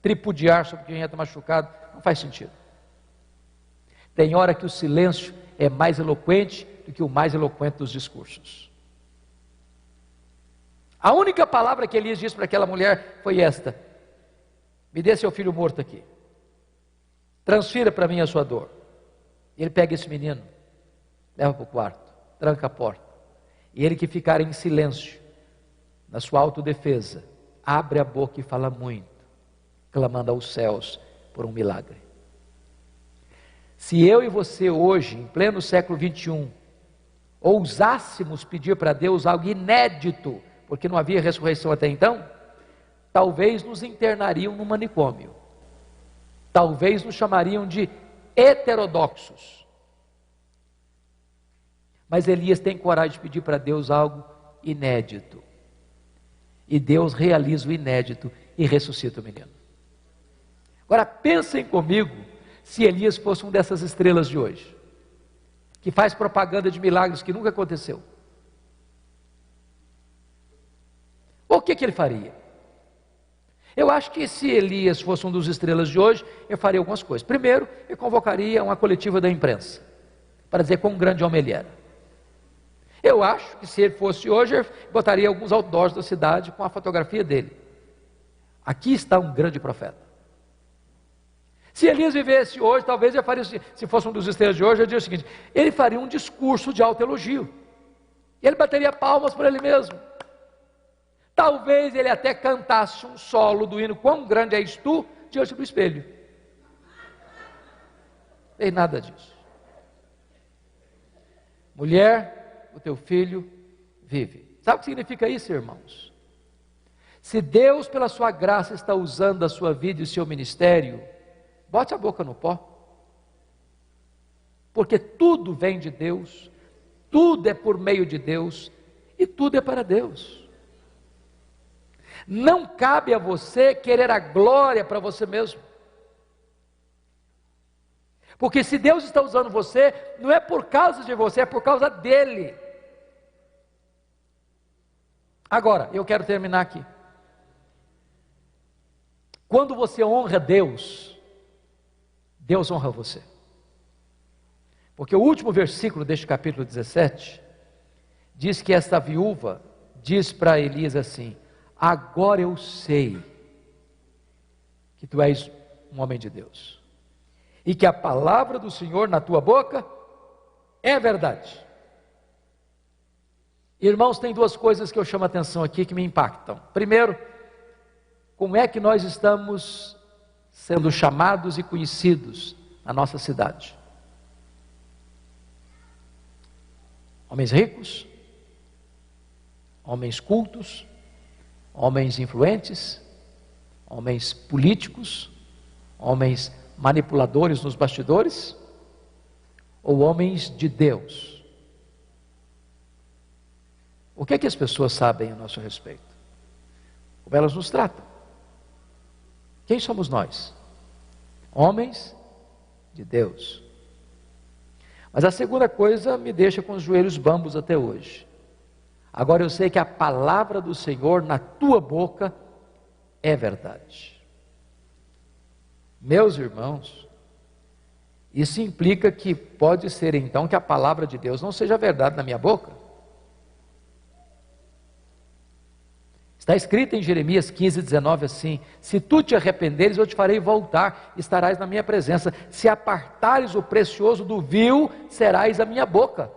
Tripudiar sobre quem está machucado não faz sentido. Tem hora que o silêncio é mais eloquente do que o mais eloquente dos discursos. A única palavra que Elias disse para aquela mulher foi esta: me dê seu filho morto aqui, transfira para mim a sua dor. Ele pega esse menino, leva para o quarto, tranca a porta, e ele que ficar em silêncio, na sua autodefesa, abre a boca e fala muito, clamando aos céus por um milagre. Se eu e você hoje, em pleno século 21, ousássemos pedir para Deus algo inédito, porque não havia ressurreição até então, talvez nos internariam no manicômio, talvez nos chamariam de heterodoxos. Mas Elias tem coragem de pedir para Deus algo inédito, e Deus realiza o inédito e ressuscita o menino. Agora pensem comigo, se Elias fosse um dessas estrelas de hoje, que faz propaganda de milagres que nunca aconteceu, o que ele faria? Eu acho que se Elias fosse um dos estrelas de hoje, eu faria algumas coisas. Primeiro, eu convocaria uma coletiva da imprensa, para dizer quão grande homem ele era. Eu acho que se ele fosse hoje, eu botaria alguns outdoors da cidade com a fotografia dele. Aqui está um grande profeta. Se Elias vivesse hoje, talvez eu faria, se fosse um dos estrelas de hoje, eu diria o seguinte: ele faria um discurso de autoelogio. Ele bateria palmas para ele mesmo. Talvez ele até cantasse um solo do hino "Quão grande és tu" diante do espelho. Não tem nada disso. Mulher, o teu filho vive. Sabe o que significa isso, irmãos? Se Deus, pela sua graça, está usando a sua vida e o seu ministério, bote a boca no pó. Porque tudo vem de Deus, tudo é por meio de Deus e tudo é para Deus. Não cabe a você querer a glória para você mesmo. Porque se Deus está usando você, não é por causa de você, é por causa dele. Agora, eu quero terminar aqui. Quando você honra Deus, Deus honra você. Porque o último versículo deste capítulo 17 diz que esta viúva diz para Elias assim: agora eu sei que tu és um homem de Deus, e que a palavra do Senhor na tua boca é verdade. Irmãos, tem duas coisas que eu chamo a atenção aqui que me impactam. Primeiro, como é que nós estamos sendo chamados e conhecidos na nossa cidade? Homens ricos, homens cultos, homens influentes, homens políticos, homens manipuladores nos bastidores, ou homens de Deus? O que é que as pessoas sabem a nosso respeito? Como elas nos tratam? Quem somos nós? Homens de Deus. Mas a segunda coisa me deixa com os joelhos bambos até hoje. Agora eu sei que a palavra do Senhor na tua boca é verdade. Meus irmãos, isso implica que pode ser então que a palavra de Deus não seja verdade na minha boca. Está escrito em Jeremias 15:19 assim: se tu te arrependeres, eu te farei voltar, estarás na minha presença. Se apartares o precioso do vil, serás a minha boca.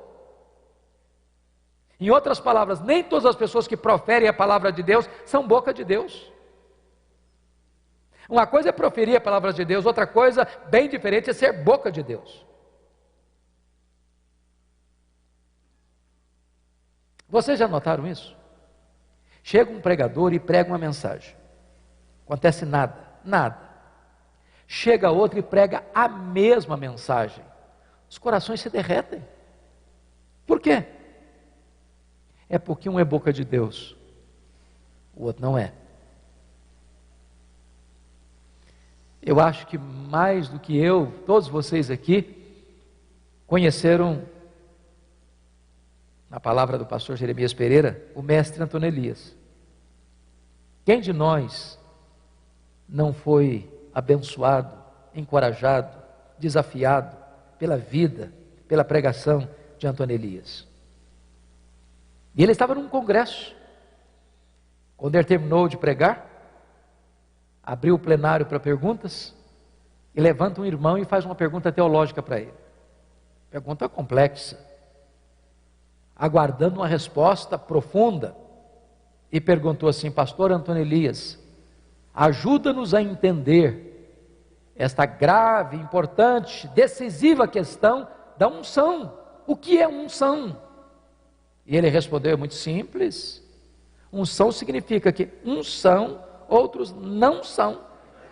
Em outras palavras, nem todas as pessoas que proferem a palavra de Deus são boca de Deus. Uma coisa é proferir a palavra de Deus, outra coisa bem diferente é ser boca de Deus. Vocês já notaram isso? Chega um pregador e prega uma mensagem, acontece nada. Chega outro e prega a mesma mensagem, os corações se derretem. Por quê? É porque um é boca de Deus, o outro não é. Eu acho que mais do que eu, todos vocês aqui conheceram, na palavra do pastor Jeremias Pereira, o mestre Antônio Elias. Quem de nós não foi abençoado, encorajado, desafiado pela vida, pela pregação de Antônio Elias? E ele estava num congresso. Quando ele terminou de pregar, abriu o plenário para perguntas, e levanta um irmão e faz uma pergunta teológica para ele. Pergunta complexa, aguardando uma resposta profunda, e perguntou assim: pastor Antônio Elias, ajuda-nos a entender esta grave, importante, decisiva questão da unção. O que é unção? E ele respondeu: é muito simples. Unção significa que uns são, outros não são.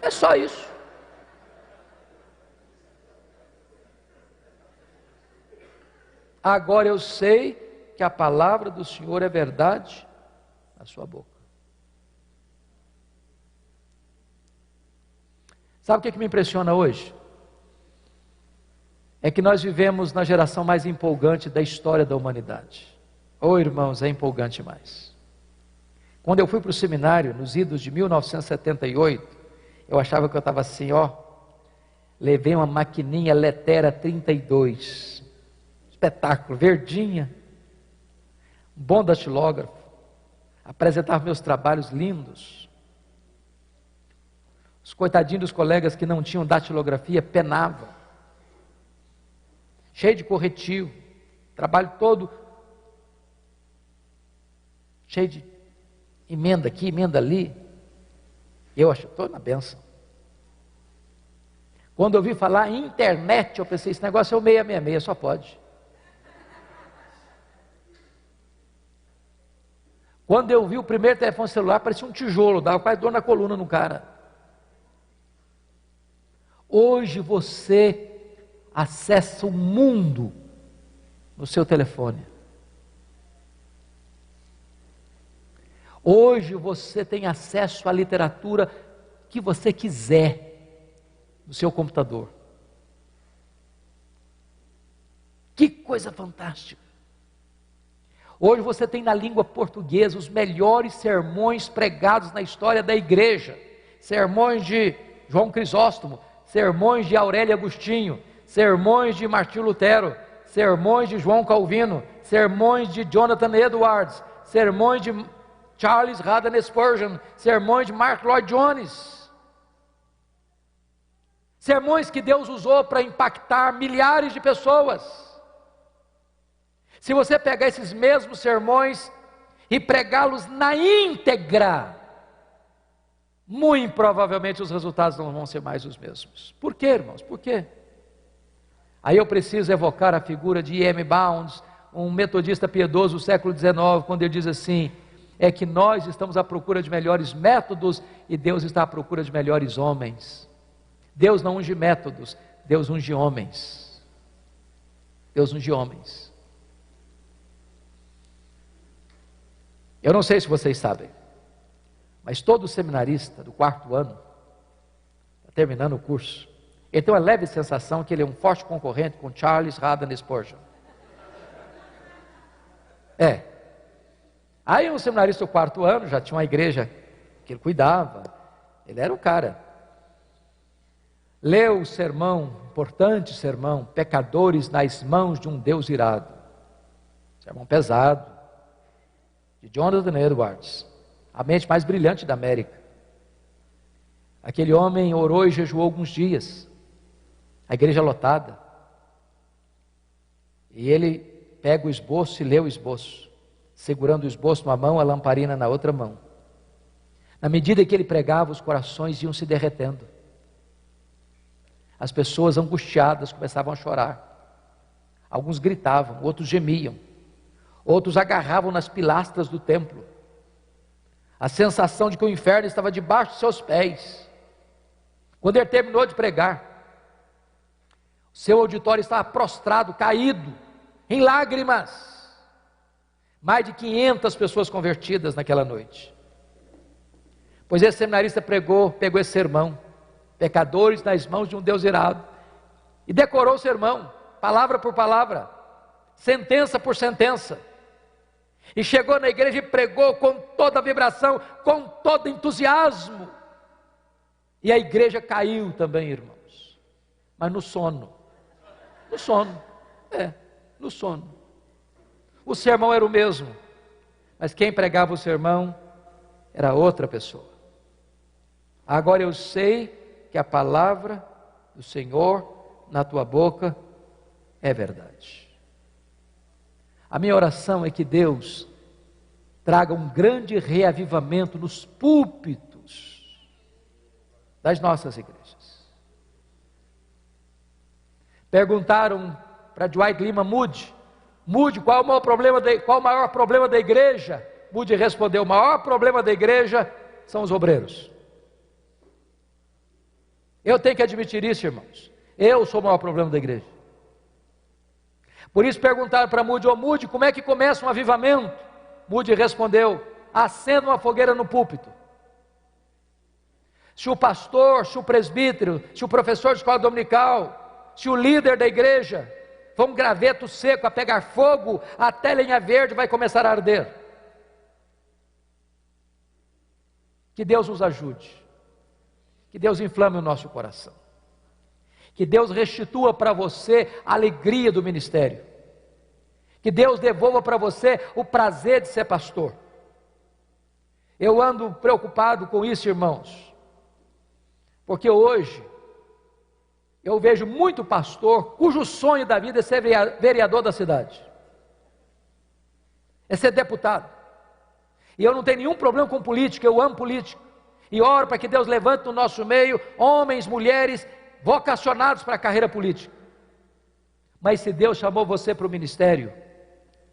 É só isso. Agora eu sei que a palavra do Senhor é verdade na sua boca. Sabe o que me impressiona hoje? É que nós vivemos na geração mais empolgante da história da humanidade. Oh, irmãos, é empolgante mais. Quando eu fui para o seminário, nos idos de 1978, eu achava que eu estava assim, levei uma maquininha Letera 32, espetáculo, verdinha, um bom datilógrafo, apresentava meus trabalhos lindos. Os coitadinhos dos colegas que não tinham datilografia penavam, cheio de corretivo, trabalho todo cheio de emenda aqui, emenda ali. Eu acho, estou na bênção. Quando eu ouvi falar em internet, eu pensei, esse negócio é o 666, só pode. Quando eu vi o primeiro telefone celular, parecia um tijolo, dava quase dor na coluna no cara. Hoje você acessa o mundo no seu telefone. Hoje você tem acesso à literatura que você quiser no seu computador. Que coisa fantástica! Hoje você tem na língua portuguesa os melhores sermões pregados na história da igreja. Sermões de João Crisóstomo, sermões de Aurélio Agostinho, sermões de Martinho Lutero, sermões de João Calvino, sermões de Jonathan Edwards, sermões de Charles Haddon Spurgeon, sermões de Mark Lloyd Jones. Sermões que Deus usou para impactar milhares de pessoas. Se você pegar esses mesmos sermões e pregá-los na íntegra, muito provavelmente os resultados não vão ser mais os mesmos. Por quê, irmãos? Por quê? Aí eu preciso evocar a figura de E.M. Bounds, um metodista piedoso do século XIX, quando ele diz assim: é que nós estamos à procura de melhores métodos e Deus está à procura de melhores homens. Deus não unge métodos, Deus unge homens. Deus unge homens. Eu não sei se vocês sabem, mas todo seminarista do 4º ano, está terminando o curso, ele tem uma leve sensação que ele é um forte concorrente com Charles Haddon Spurgeon. Aí um seminarista do 4º ano, já tinha uma igreja que ele cuidava, ele era o cara. Leu o sermão, importante sermão, Pecadores nas mãos de um Deus irado. Sermão pesado, de Jonathan Edwards, a mente mais brilhante da América. Aquele homem orou e jejuou alguns dias, a igreja lotada, e ele pega o esboço e lê o esboço, segurando o esboço numa mão, a lamparina na outra mão. Na medida que ele pregava, os corações iam se derretendo. As pessoas angustiadas começavam a chorar. Alguns gritavam, outros gemiam, outros agarravam nas pilastras do templo. A sensação de que o inferno estava debaixo de seus pés. Quando ele terminou de pregar, seu auditório estava prostrado, caído, em lágrimas. Mais de 500 pessoas convertidas naquela noite. Pois esse seminarista pegou esse sermão, Pecadores nas mãos de um Deus irado, e decorou o sermão, palavra por palavra, sentença por sentença, e chegou na igreja e pregou com toda a vibração, com todo entusiasmo, e a igreja caiu também, irmãos, mas no sono, no sono. O sermão era o mesmo, mas quem pregava o sermão era outra pessoa. Agora eu sei que a palavra do Senhor na tua boca é verdade. A minha oração é que Deus traga um grande reavivamento nos púlpitos das nossas igrejas. Perguntaram para Dwight Lima Moody, qual é o maior problema da igreja? Moody respondeu: o maior problema da igreja são os obreiros. Eu tenho que admitir isso, irmãos. Eu sou o maior problema da igreja. Por isso perguntaram para Moody: Moody, como é que começa um avivamento? Moody respondeu: acenda uma fogueira no púlpito. Se o pastor, se o presbítero, se o professor de escola dominical, se o líder da igreja for um graveto seco a pegar fogo, até lenha verde vai começar a arder. Que Deus nos ajude. Que Deus inflame o nosso coração. Que Deus restitua para você a alegria do ministério. Que Deus devolva para você o prazer de ser pastor. Eu ando preocupado com isso, irmãos, porque hoje eu vejo muito pastor cujo sonho da vida é ser vereador da cidade, é ser deputado. E eu não tenho nenhum problema com política, eu amo política. E oro para que Deus levante no nosso meio homens, mulheres vocacionados para a carreira política. Mas se Deus chamou você para o ministério,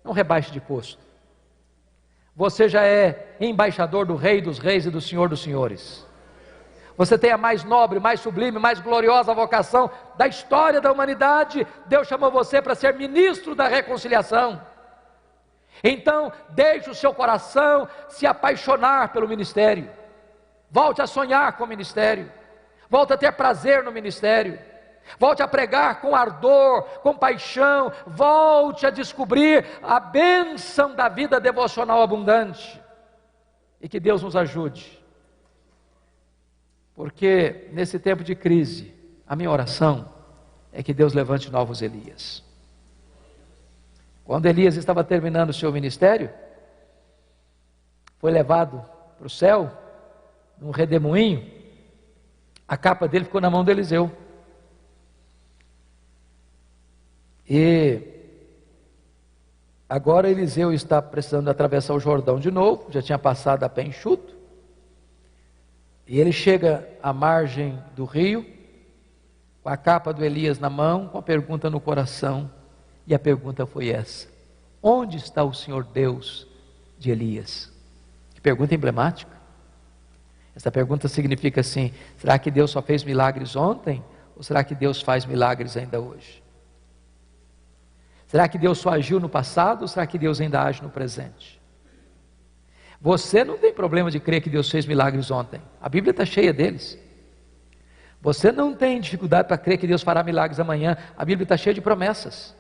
não rebaixe de posto. Você já é embaixador do Rei dos Reis e do Senhor dos Senhores. Você tem a mais nobre, mais sublime, mais gloriosa vocação da história da humanidade. Deus chamou você para ser ministro da reconciliação. Então, deixe o seu coração se apaixonar pelo ministério. Volte a sonhar com o ministério. Volte a ter prazer no ministério. Volte a pregar com ardor, com paixão. Volte a descobrir a bênção da vida devocional abundante. E que Deus nos ajude. Porque nesse tempo de crise, a minha oração é que Deus levante novos Elias. Quando Elias estava terminando o seu ministério, foi levado para o céu, num redemoinho, a capa dele ficou na mão de Eliseu. E agora Eliseu está precisando atravessar o Jordão de novo, já tinha passado a pé enxuto, e ele chega à margem do rio, com a capa do Elias na mão, com a pergunta no coração, e a pergunta foi essa: onde está o Senhor Deus de Elias? Que pergunta emblemática. Essa pergunta significa assim: será que Deus só fez milagres ontem? Ou será que Deus faz milagres ainda hoje? Será que Deus só agiu no passado? Ou será que Deus ainda age no presente? Você não tem problema de crer que Deus fez milagres ontem. A Bíblia está cheia deles. Você não tem dificuldade para crer que Deus fará milagres amanhã. A Bíblia está cheia de promessas.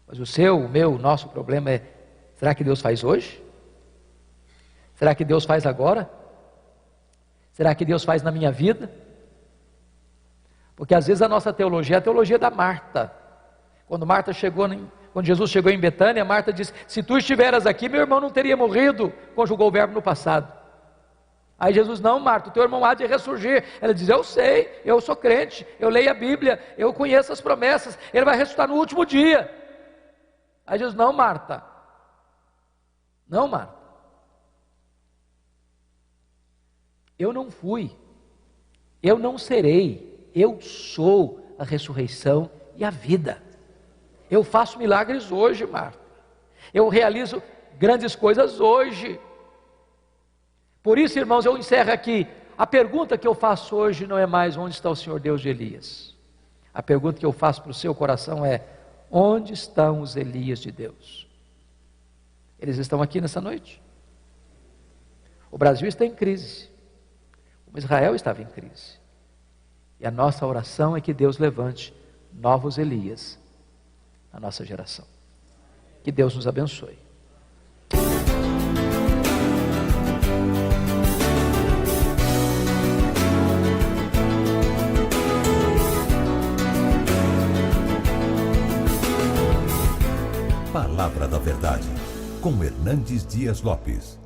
Mas o seu, o meu, o nosso problema é: será que Deus faz hoje? Será que Deus faz agora? Será que Deus faz na minha vida? Porque às vezes a nossa teologia é a teologia da Marta. Quando Jesus chegou em Betânia, Marta disse: se tu estiveras aqui, meu irmão não teria morrido. Conjugou o verbo no passado. Aí Jesus: não, Marta, o teu irmão há de ressurgir. Ela diz: eu sei, eu sou crente, eu leio a Bíblia, eu conheço as promessas, ele vai ressuscitar no último dia. Aí Jesus: não, Marta, não, Marta, eu não fui, eu não serei, eu sou a ressurreição e a vida. Eu faço milagres hoje, Marta, eu realizo grandes coisas hoje. Por isso, irmãos, eu encerro aqui. A pergunta que eu faço hoje não é mais: onde está o Senhor Deus de Elias? A pergunta que eu faço para o seu coração é: onde estão os Elias de Deus? Eles estão aqui nessa noite. O Brasil está em crise, como Israel estava em crise, e a nossa oração é que Deus levante novos Elias na nossa geração. Que Deus nos abençoe. Palavra da Verdade, com Hernandes Dias Lopes.